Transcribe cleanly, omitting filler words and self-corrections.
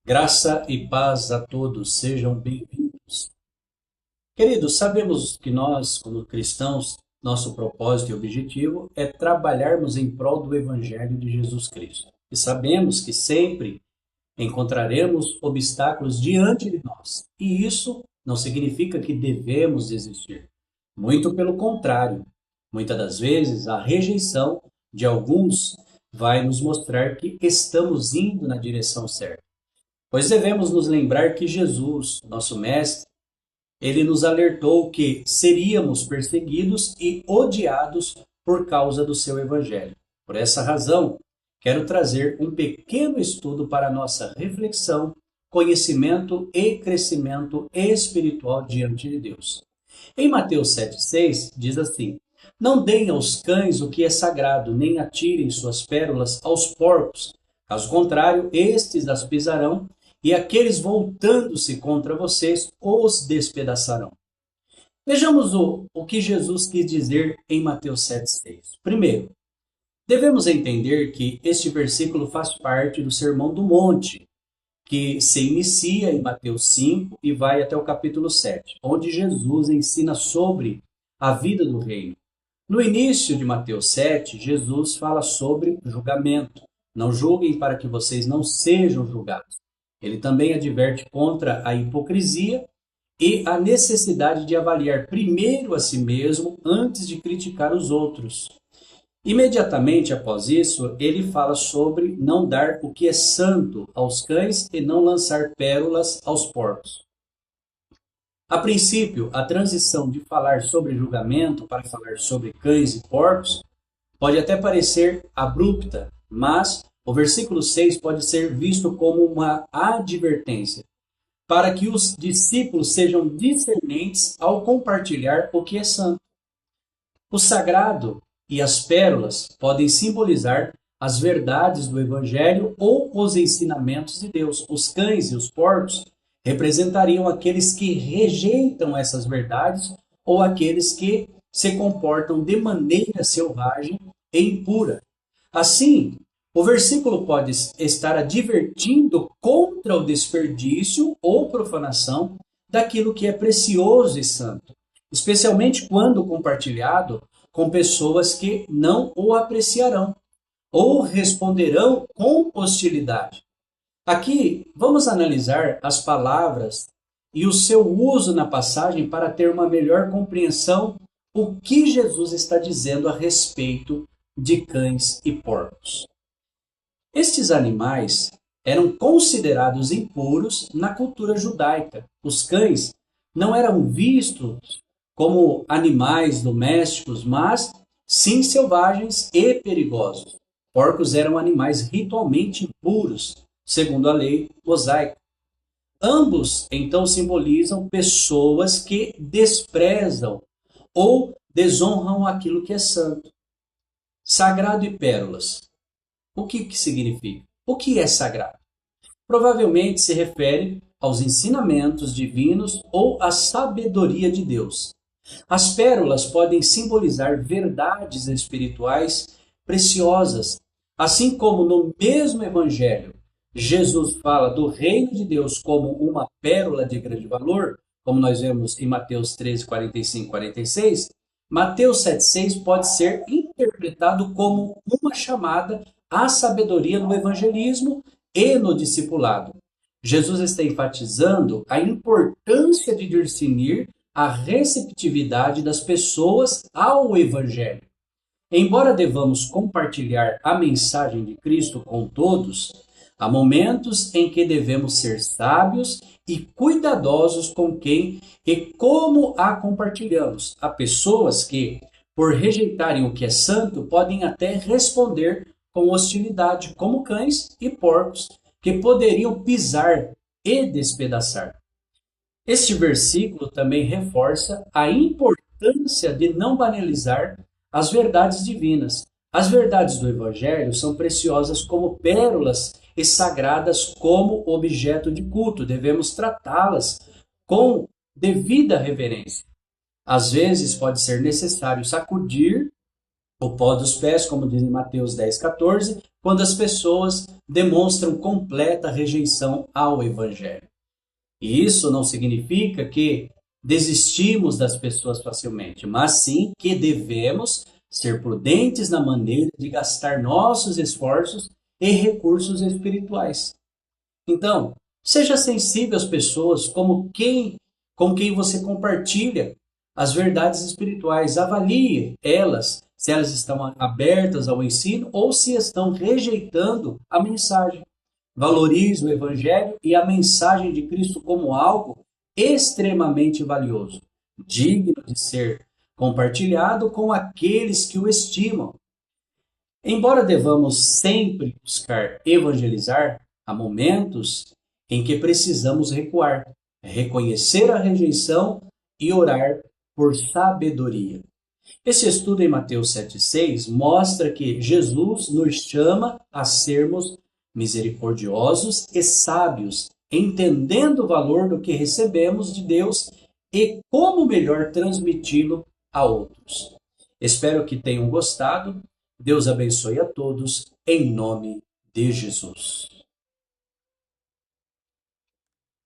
Graça e paz a todos, sejam bem-vindos. Queridos, sabemos que nós, como cristãos, nosso propósito e objetivo é trabalharmos em prol do Evangelho de Jesus Cristo. E sabemos que sempre encontraremos obstáculos diante de nós. E isso não significa que devemos desistir. Muito pelo contrário. Muitas das vezes, a rejeição de alguns vai nos mostrar que estamos indo na direção certa. Pois devemos nos lembrar que Jesus, nosso Mestre, ele nos alertou que seríamos perseguidos e odiados por causa do seu Evangelho. Por essa razão, quero trazer um pequeno estudo para nossa reflexão, conhecimento e crescimento espiritual diante de Deus. Em Mateus 7,6 diz assim: Não deem aos cães o que é sagrado, nem atirem suas pérolas aos porcos. Caso contrário, estes as pisarão e aqueles voltando-se contra vocês os despedaçarão. Vejamos o que Jesus quis dizer em Mateus 7,6. Primeiro, devemos entender que este versículo faz parte do Sermão do Monte, que se inicia em Mateus 5 e vai até o capítulo 7, onde Jesus ensina sobre a vida do reino. No início de Mateus 7, Jesus fala sobre julgamento. Não julguem para que vocês não sejam julgados. Ele também adverte contra a hipocrisia e a necessidade de avaliar primeiro a si mesmo antes de criticar os outros. Imediatamente após isso, ele fala sobre não dar o que é santo aos cães e não lançar pérolas aos porcos. A princípio, a transição de falar sobre julgamento para falar sobre cães e porcos pode até parecer abrupta, mas o versículo 6 pode ser visto como uma advertência, para que os discípulos sejam discernentes ao compartilhar o que é santo. O sagrado e as pérolas podem simbolizar as verdades do Evangelho ou os ensinamentos de Deus. Os cães e os porcos representariam aqueles que rejeitam essas verdades ou aqueles que se comportam de maneira selvagem e impura. Assim, o versículo pode estar advertindo contra o desperdício ou profanação daquilo que é precioso e santo, especialmente quando compartilhado com pessoas que não o apreciarão ou responderão com hostilidade. Aqui vamos analisar as palavras e o seu uso na passagem para ter uma melhor compreensão o que Jesus está dizendo a respeito de cães e porcos. Estes animais eram considerados impuros na cultura judaica. Os cães não eram vistos como animais domésticos, mas sim selvagens e perigosos. Porcos eram animais ritualmente impuros, segundo a lei mosaica. Ambos, então, simbolizam pessoas que desprezam ou desonram aquilo que é santo. Sagrado e pérolas. O que significa? O que é sagrado? Provavelmente se refere aos ensinamentos divinos ou à sabedoria de Deus. As pérolas podem simbolizar verdades espirituais preciosas, assim como no mesmo Evangelho, Jesus fala do reino de Deus como uma pérola de grande valor, como nós vemos em Mateus 13, 45 e 46, Mateus 7,6 pode ser interpretado como uma chamada à sabedoria no evangelismo e no discipulado. Jesus está enfatizando a importância de discernir a receptividade das pessoas ao evangelho. Embora devamos compartilhar a mensagem de Cristo com todos, há momentos em que devemos ser sábios e cuidadosos com quem e como a compartilhamos. Há pessoas que, por rejeitarem o que é santo, podem até responder com hostilidade, como cães e porcos, que poderiam pisar e despedaçar. Este versículo também reforça a importância de não banalizar as verdades divinas. As verdades do Evangelho são preciosas como pérolas e sagradas como objeto de culto. Devemos tratá-las com devida reverência. Às vezes pode ser necessário sacudir o pó dos pés, como diz em Mateus 10, 14, quando as pessoas demonstram completa rejeição ao Evangelho. E isso não significa que desistimos das pessoas facilmente, mas sim que devemos ser prudentes na maneira de gastar nossos esforços e recursos espirituais. Então, seja sensível às pessoas com quem você compartilha as verdades espirituais. Avalie elas, se elas estão abertas ao ensino ou se estão rejeitando a mensagem. Valorize o Evangelho e a mensagem de Cristo como algo extremamente valioso, digno de ser compartilhado com aqueles que o estimam. Embora devamos sempre buscar evangelizar, há momentos em que precisamos recuar, reconhecer a rejeição e orar por sabedoria. Esse estudo em Mateus 7,6 mostra que Jesus nos chama a sermos misericordiosos e sábios, entendendo o valor do que recebemos de Deus e como melhor transmiti-lo a outros. Espero que tenham gostado. Deus abençoe a todos, em nome de Jesus.